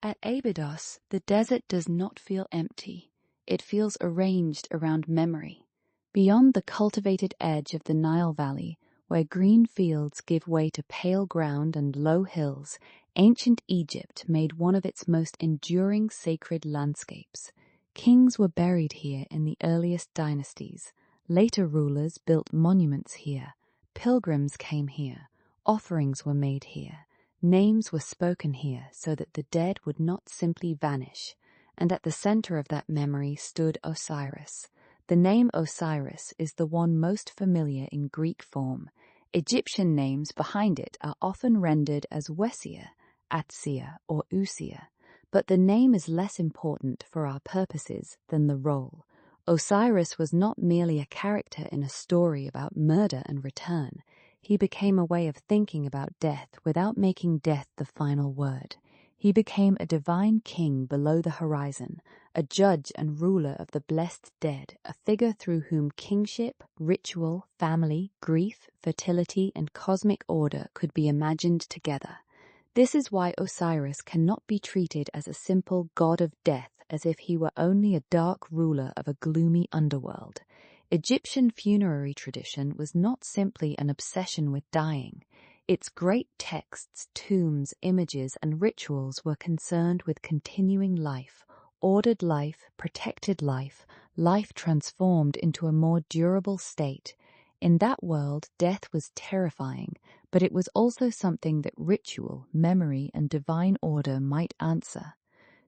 At Abydos, the desert does not feel empty. It feels arranged around memory. Beyond the cultivated edge of the Nile Valley, where green fields give way to pale ground and low hills, ancient Egypt made one of its most enduring sacred landscapes. Kings were buried here in the earliest dynasties. Later rulers built monuments here. Pilgrims came here. Offerings were made here. Names were spoken here so that the dead would not simply vanish. And at the center of that memory stood Osiris. The name Osiris is the one most familiar in Greek form. Egyptian names behind it are often rendered as Wesia, Atsia, or Usia, but the name is less important for our purposes than the role. Osiris was not merely a character in a story about murder and return. He became a way of thinking about death without making death the final word. He became a divine king below the horizon, a judge and ruler of the blessed dead, a figure through whom kingship, ritual, family, grief, fertility, and cosmic order could be imagined together. This is why Osiris cannot be treated as a simple god of death, as if he were only a dark ruler of a gloomy underworld. Egyptian funerary tradition was not simply an obsession with dying. Its great texts, tombs, images, and rituals were concerned with continuing life, ordered life, protected life, life transformed into a more durable state. In that world, death was terrifying, but it was also something that ritual, memory, and divine order might answer.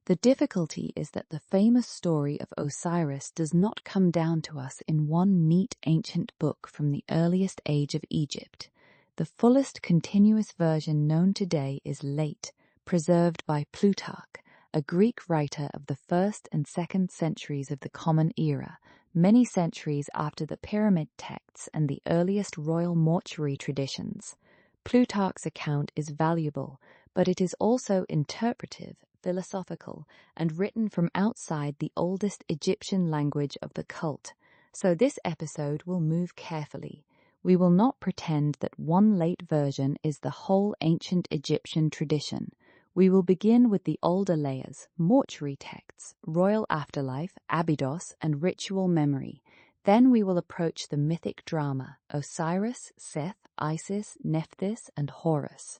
The difficulty is that the famous story of Osiris does not come down to us in one neat ancient book from the earliest age of Egypt. The fullest continuous version known today is late, preserved by Plutarch, a Greek writer of the 1st and 2nd centuries of the Common Era, many centuries after the Pyramid Texts and the earliest royal mortuary traditions. Plutarch's account is valuable, but it is also interpretive, philosophical, and written from outside the oldest Egyptian language of the cult. So this episode will move carefully. We will not pretend that one late version is the whole ancient Egyptian tradition. We will begin with the older layers, mortuary texts, royal afterlife, Abydos, and ritual memory. Then we will approach the mythic drama, Osiris, Seth, Isis, Nephthys, and Horus.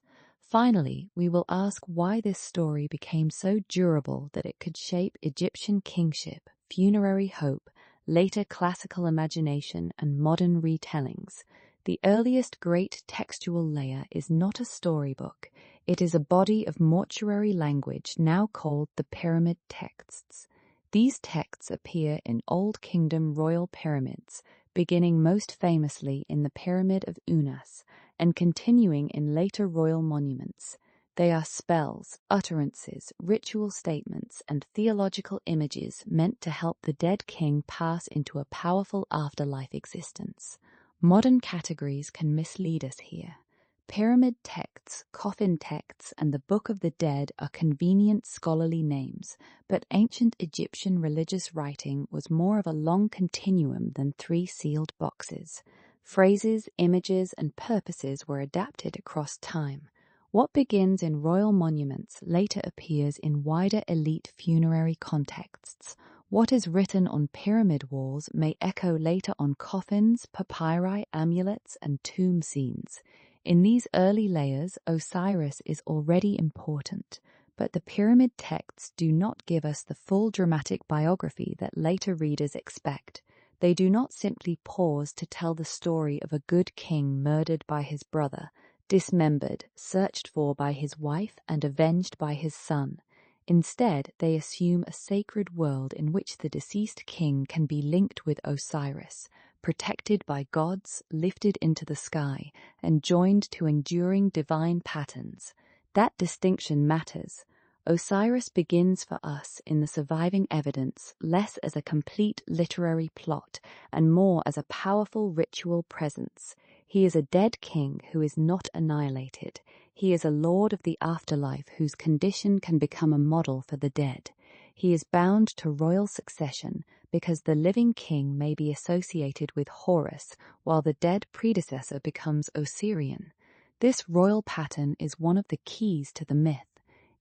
Finally, we will ask why this story became so durable that it could shape Egyptian kingship, funerary hope, later classical imagination, and modern retellings. The earliest great textual layer is not a storybook. It is a body of mortuary language now called the Pyramid Texts. These texts appear in Old Kingdom royal pyramids, beginning most famously in the Pyramid of Unas and continuing in later royal monuments. They are spells, utterances, ritual statements, and theological images meant to help the dead king pass into a powerful afterlife existence. Modern categories can mislead us here. Pyramid Texts, Coffin Texts, and the Book of the Dead are convenient scholarly names, but ancient Egyptian religious writing was more of a long continuum than 3 sealed boxes. Phrases, images, and purposes were adapted across time. What begins in royal monuments later appears in wider elite funerary contexts. What is written on pyramid walls may echo later on coffins, papyri, amulets, and tomb scenes. In these early layers, Osiris is already important, but the pyramid texts do not give us the full dramatic biography that later readers expect. They do not simply pause to tell the story of a good king murdered by his brother, dismembered, searched for by his wife, and avenged by his son. Instead, they assume a sacred world in which the deceased king can be linked with Osiris, protected by gods, lifted into the sky, and joined to enduring divine patterns. That distinction matters. Osiris begins for us in the surviving evidence less as a complete literary plot and more as a powerful ritual presence. He is a dead king who is not annihilated. He is a lord of the afterlife whose condition can become a model for the dead. He is bound to royal succession because the living king may be associated with Horus while the dead predecessor becomes Osirian. This royal pattern is one of the keys to the myth.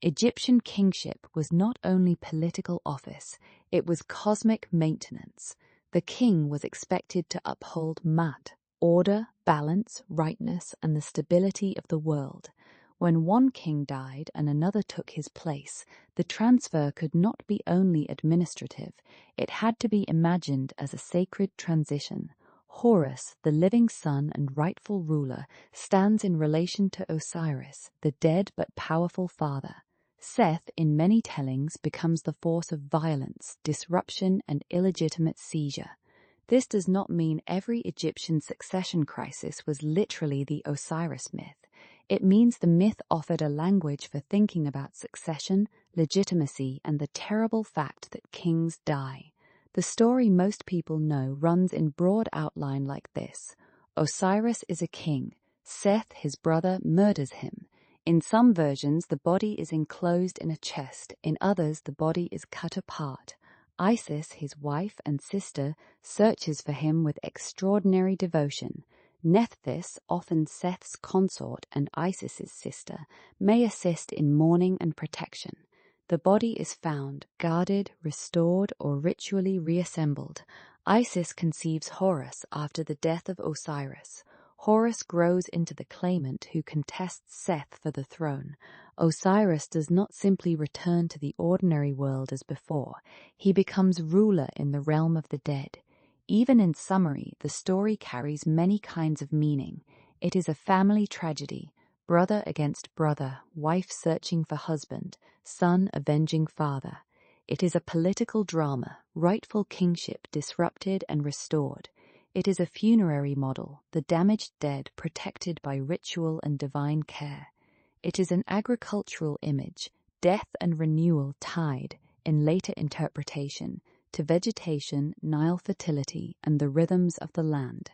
Egyptian kingship was not only political office, it was cosmic maintenance. The king was expected to uphold Mat, order, balance, rightness, and the stability of the world. When one king died and another took his place, the transfer could not be only administrative, it had to be imagined as a sacred transition. Horus, the living son and rightful ruler, stands in relation to Osiris, the dead but powerful father. Seth, in many tellings, becomes the force of violence, disruption, and illegitimate seizure. This does not mean every Egyptian succession crisis was literally the Osiris myth. It means the myth offered a language for thinking about succession, legitimacy, and the terrible fact that kings die. The story most people know runs in broad outline like this. Osiris is a king. Seth, his brother, murders him. In some versions, the body is enclosed in a chest. In others, the body is cut apart. Isis, his wife and sister, searches for him with extraordinary devotion. Nephthys, often Seth's consort and Isis's sister, may assist in mourning and protection. The body is found, guarded, restored, or ritually reassembled. Isis conceives Horus after the death of Osiris. Horus grows into the claimant who contests Seth for the throne. Osiris does not simply return to the ordinary world as before. He becomes ruler in the realm of the dead. Even in summary, the story carries many kinds of meaning. It is a family tragedy, brother against brother, wife searching for husband, son avenging father. It is a political drama, rightful kingship disrupted and restored. It is a funerary model, the damaged dead protected by ritual and divine care. It is an agricultural image, death and renewal tied, in later interpretation, to vegetation, Nile fertility, and the rhythms of the land.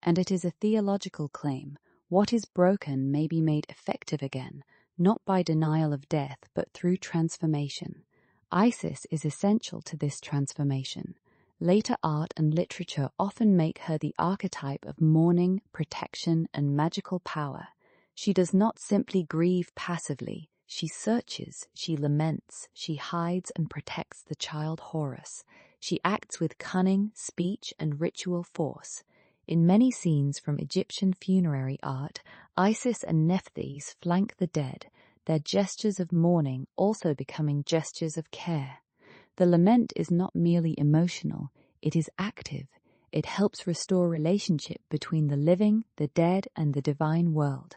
And it is a theological claim. What is broken may be made effective again, not by denial of death, but through transformation. Isis is essential to this transformation. Later art and literature often make her the archetype of mourning, protection, and magical power. She does not simply grieve passively. She searches, she laments, she hides and protects the child Horus. She acts with cunning, speech, and ritual force. In many scenes from Egyptian funerary art, Isis and Nephthys flank the dead, their gestures of mourning also becoming gestures of care. The lament is not merely emotional, it is active. It helps restore relationship between the living, the dead, and the divine world.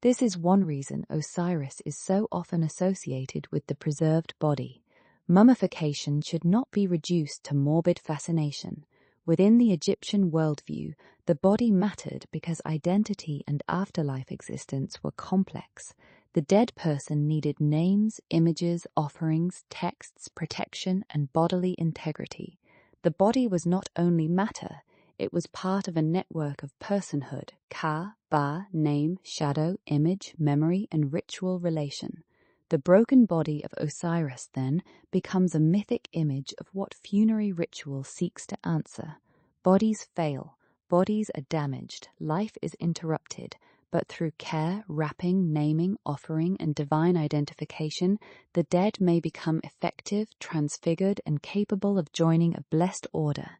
This is one reason Osiris is so often associated with the preserved body. Mummification should not be reduced to morbid fascination. Within the Egyptian worldview, the body mattered because identity and afterlife existence were complex. The dead person needed names, images, offerings, texts, protection, and bodily integrity. The body was not only matter, it was part of a network of personhood, ka, ba, name, shadow, image, memory, and ritual relation. The broken body of Osiris, then, becomes a mythic image of what funerary ritual seeks to answer. Bodies fail, bodies are damaged, life is interrupted, but through care, wrapping, naming, offering, and divine identification, the dead may become effective, transfigured, and capable of joining a blessed order.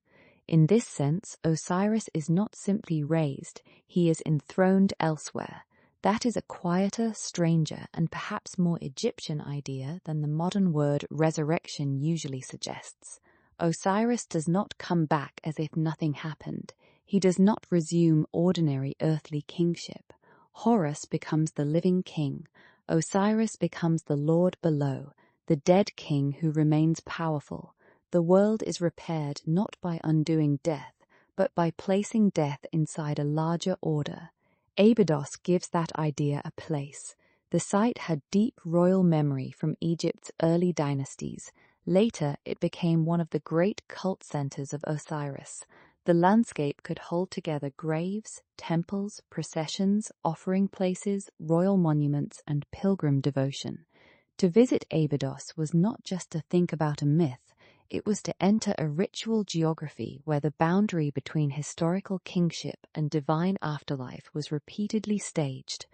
In this sense, Osiris is not simply raised, he is enthroned elsewhere. That is a quieter, stranger, and perhaps more Egyptian idea than the modern word resurrection usually suggests. Osiris does not come back as if nothing happened. He does not resume ordinary earthly kingship. Horus becomes the living king. Osiris becomes the lord below, the dead king who remains powerful. The world is repaired not by undoing death, but by placing death inside a larger order. Abydos gives that idea a place. The site had deep royal memory from Egypt's early dynasties. Later, it became one of the great cult centers of Osiris. The landscape could hold together graves, temples, processions, offering places, royal monuments, and pilgrim devotion. To visit Abydos was not just to think about a myth, it was to enter a ritual geography where the boundary between historical kingship and divine afterlife was repeatedly staged.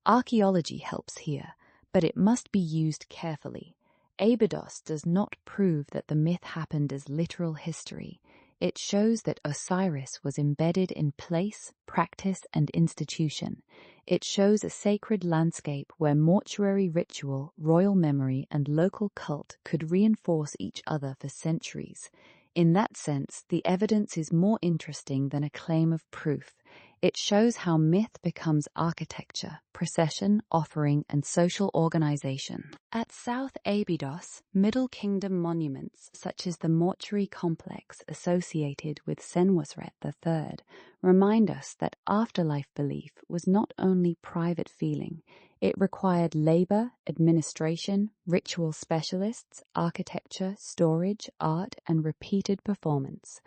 Archaeology helps here. but it must be used carefully. Abydos does not prove that the myth happened as literal history. It shows that Osiris was embedded in place, practice, and institution. It shows a sacred landscape where mortuary ritual, royal memory, and local cult could reinforce each other for centuries. In that sense, the evidence is more interesting than a claim of proof. It shows how myth becomes architecture, procession, offering, and social organization. At South Abydos, Middle Kingdom monuments such as the mortuary complex associated with Senwosret III remind us that afterlife belief was not only private feeling. It required labor, administration, ritual specialists, architecture, storage, art, and repeated performance.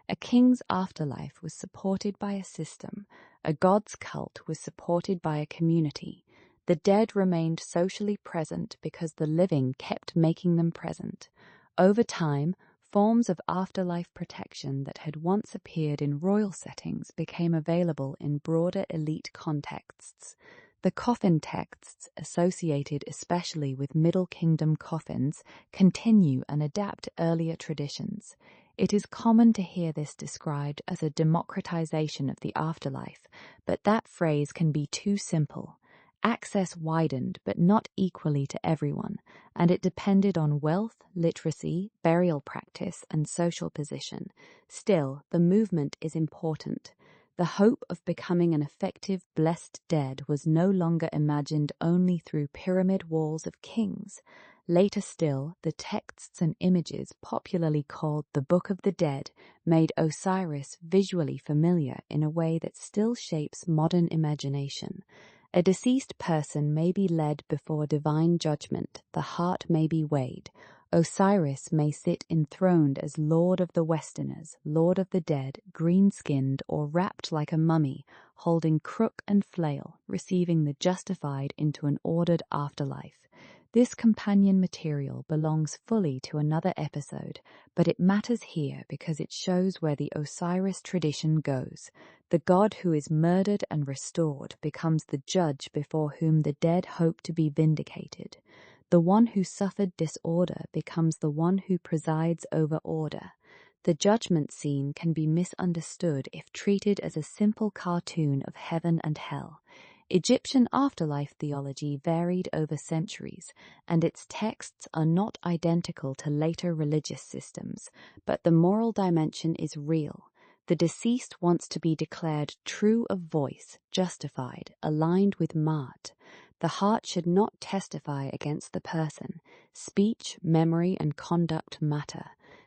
A king's afterlife was supported by a system. A god's cult was supported by a community. The dead remained socially present because the living kept making them present. Over time, forms of afterlife protection that had once appeared in royal settings became available in broader elite contexts. The Coffin Texts, associated especially with Middle Kingdom coffins, continue and adapt earlier traditions. It is common to hear this described as a democratization of the afterlife, but that phrase can be too simple. Access widened, but not equally to everyone, and it depended on wealth, literacy, burial practice, and social position. Still, the movement is important. The hope of becoming an effective blessed dead was no longer imagined only through pyramid walls of kings. Later still, the texts and images popularly called the Book of the Dead made Osiris visually familiar in a way that still shapes modern imagination. A deceased person may be led before divine judgment, the heart may be weighed. Osiris may sit enthroned as Lord of the Westerners, Lord of the Dead, green-skinned or wrapped like a mummy, holding crook and flail, receiving the justified into an ordered afterlife. This companion material belongs fully to another episode, but it matters here because it shows where the Osiris tradition goes. The god who is murdered and restored becomes the judge before whom the dead hope to be vindicated. The one who suffered disorder becomes the one who presides over order. The judgment scene can be misunderstood if treated as a simple cartoon of heaven and hell. Egyptian afterlife theology varied over centuries, and its texts are not identical to later religious systems, but the moral dimension is real. The deceased wants to be declared true of voice, justified, aligned with Maat. The heart should not testify against the person. Speech, memory, and conduct matter.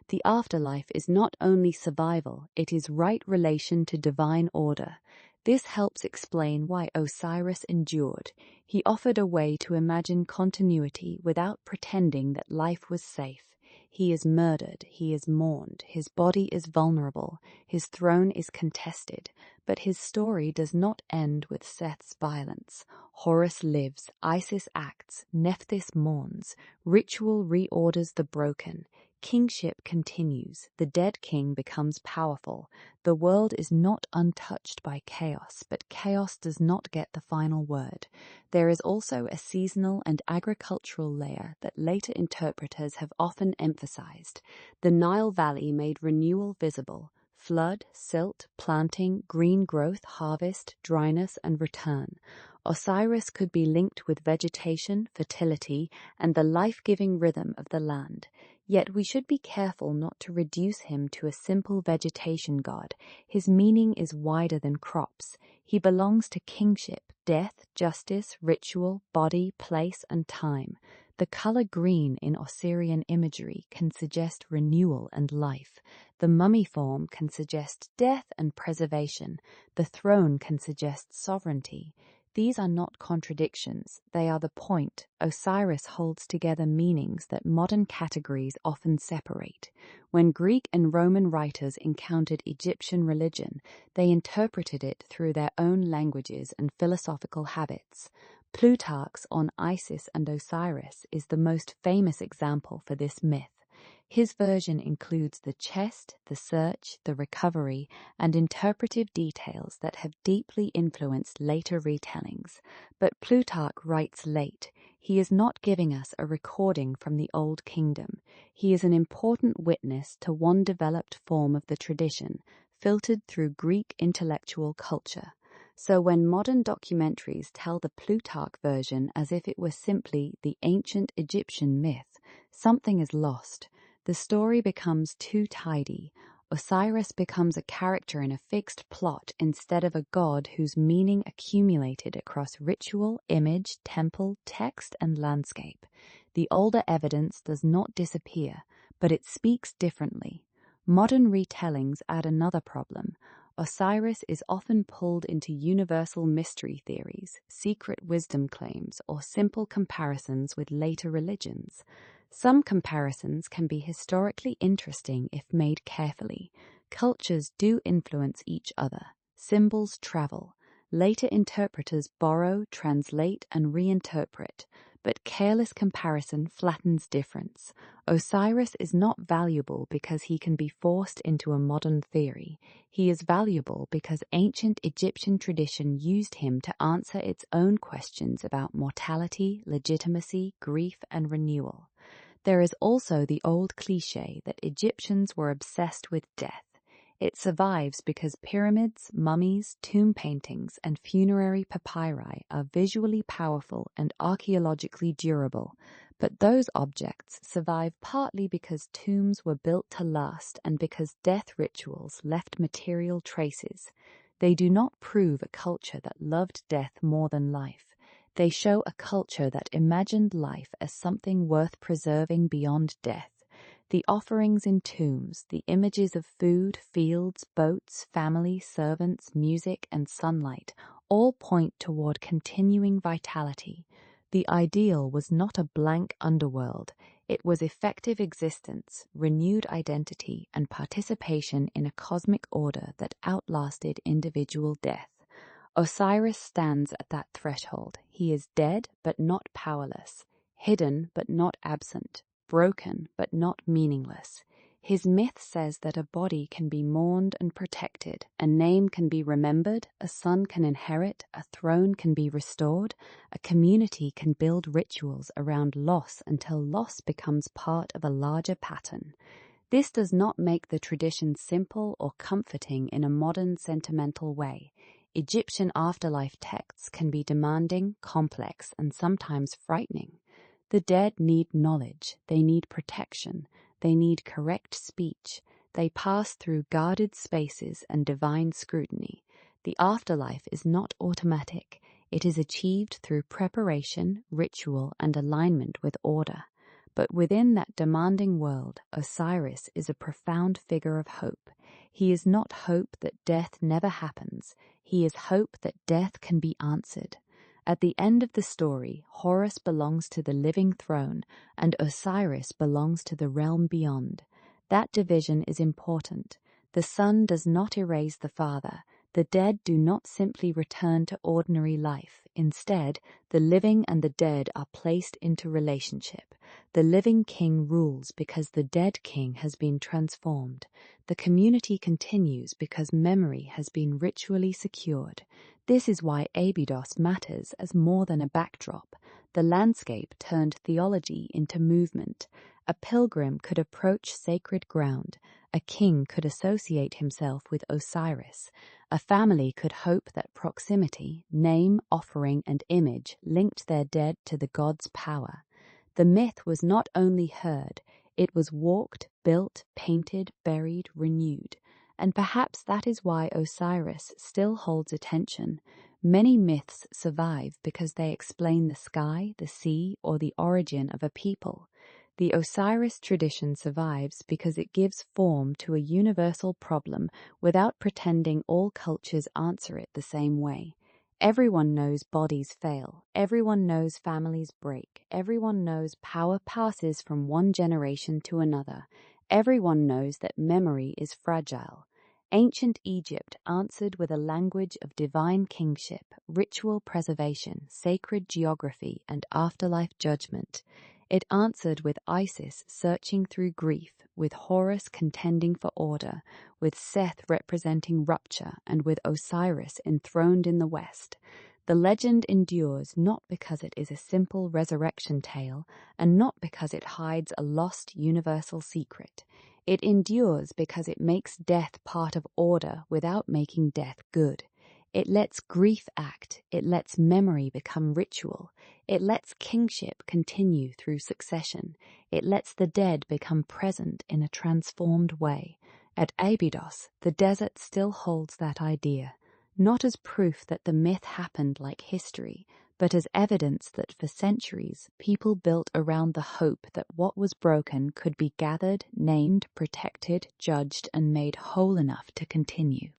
The afterlife is not only survival, it is right relation to divine order. This helps explain why Osiris endured. He offered a way to imagine continuity without pretending that life was safe. He is murdered, he is mourned, his body is vulnerable, his throne is contested, but his story does not end with Seth's violence. Horus lives, Isis acts, Nephthys mourns, ritual reorders the broken. Kingship continues, the dead king becomes powerful. The world is not untouched by chaos, but chaos does not get the final word. There is also a seasonal and agricultural layer that later interpreters have often emphasized. The Nile Valley made renewal visible. Flood, silt, planting, green growth, harvest, dryness, and return. Osiris could be linked with vegetation, fertility, and the life-giving rhythm of the land. Yet we should be careful not to reduce him to a simple vegetation god. His meaning is wider than crops. He belongs to kingship, death, justice, ritual, body, place, and time. The color green in Osirian imagery can suggest renewal and life. The mummy form can suggest death and preservation. The throne can suggest sovereignty. These are not contradictions, they are the point. Osiris holds together meanings that modern categories often separate. When Greek and Roman writers encountered Egyptian religion, they interpreted it through their own languages and philosophical habits. Plutarch's on Isis and Osiris is the most famous example for this myth. His version includes the chest, the search, the recovery, and interpretive details that have deeply influenced later retellings. But Plutarch writes late. He is not giving us a recording from the Old Kingdom. He is an important witness to one developed form of the tradition, filtered through Greek intellectual culture. So when modern documentaries tell the Plutarch version as if it were simply the ancient Egyptian myth, something is lost. The story becomes too tidy. Osiris becomes a character in a fixed plot instead of a god whose meaning accumulated across ritual, image, temple, text, and landscape. The older evidence does not disappear, but it speaks differently. Modern retellings add another problem. Osiris is often pulled into universal mystery theories, secret wisdom claims, or simple comparisons with later religions. Some comparisons can be historically interesting if made carefully. Cultures do influence each other. Symbols travel. Later interpreters borrow, translate, and reinterpret, but careless comparison flattens difference. Osiris is not valuable because he can be forced into a modern theory. He is valuable because ancient Egyptian tradition used him to answer its own questions about mortality, legitimacy, grief, and renewal. There is also the old cliché that Egyptians were obsessed with death. It survives because pyramids, mummies, tomb paintings, and funerary papyri are visually powerful and archaeologically durable, but those objects survive partly because tombs were built to last and because death rituals left material traces. They do not prove a culture that loved death more than life. They show a culture that imagined life as something worth preserving beyond death. The offerings in tombs, the images of food, fields, boats, family, servants, music, and sunlight all point toward continuing vitality. The ideal was not a blank underworld. It was effective existence, renewed identity, and participation in a cosmic order that outlasted individual death. Osiris stands at that threshold. He is dead but not powerless, hidden but not absent, broken but not meaningless. His myth says that a body can be mourned and protected, a name can be remembered, a son can inherit, a throne can be restored, a community can build rituals around loss until loss becomes part of a larger pattern. This does not make the tradition simple or comforting in a modern sentimental way. Egyptian afterlife texts can be demanding, complex, and sometimes frightening. The dead need knowledge, they need protection, they need correct speech, they pass through guarded spaces and divine scrutiny. The afterlife is not automatic, it is achieved through preparation, ritual, and alignment with order. But within that demanding world, Osiris is a profound figure of hope. He is not hope that death never happens. He is hope that death can be answered. At the end of the story, Horus belongs to the living throne, and Osiris belongs to the realm beyond. That division is important. The son does not erase the father. The dead do not simply return to ordinary life. Instead, the living and the dead are placed into relationship. The living king rules because the dead king has been transformed. The community continues because memory has been ritually secured. This is why Abydos matters as more than a backdrop. The landscape turned theology into movement. A pilgrim could approach sacred ground. A king could associate himself with Osiris. A family could hope that proximity, name, offering, and image linked their dead to the god's power. The myth was not only heard, it was walked, built, painted, buried, renewed. And perhaps that is why Osiris still holds attention. Many myths survive because they explain the sky, the sea, or the origin of a people. The Osiris tradition survives because it gives form to a universal problem without pretending all cultures answer it the same way. Everyone knows bodies fail. Everyone knows families break. Everyone knows power passes from one generation to another. Everyone knows that memory is fragile. Ancient Egypt answered with a language of divine kingship, ritual preservation, sacred geography, and afterlife judgment. It answered with Isis searching through grief, with Horus contending for order, with Seth representing rupture, and with Osiris enthroned in the west. The legend endures not because it is a simple resurrection tale, and not because it hides a lost universal secret. It endures because it makes death part of order without making death good. It lets grief act, it lets memory become ritual, it lets kingship continue through succession, it lets the dead become present in a transformed way. At Abydos, the desert still holds that idea, not as proof that the myth happened like history, but as evidence that for centuries people built around the hope that what was broken could be gathered, named, protected, judged, and made whole enough to continue.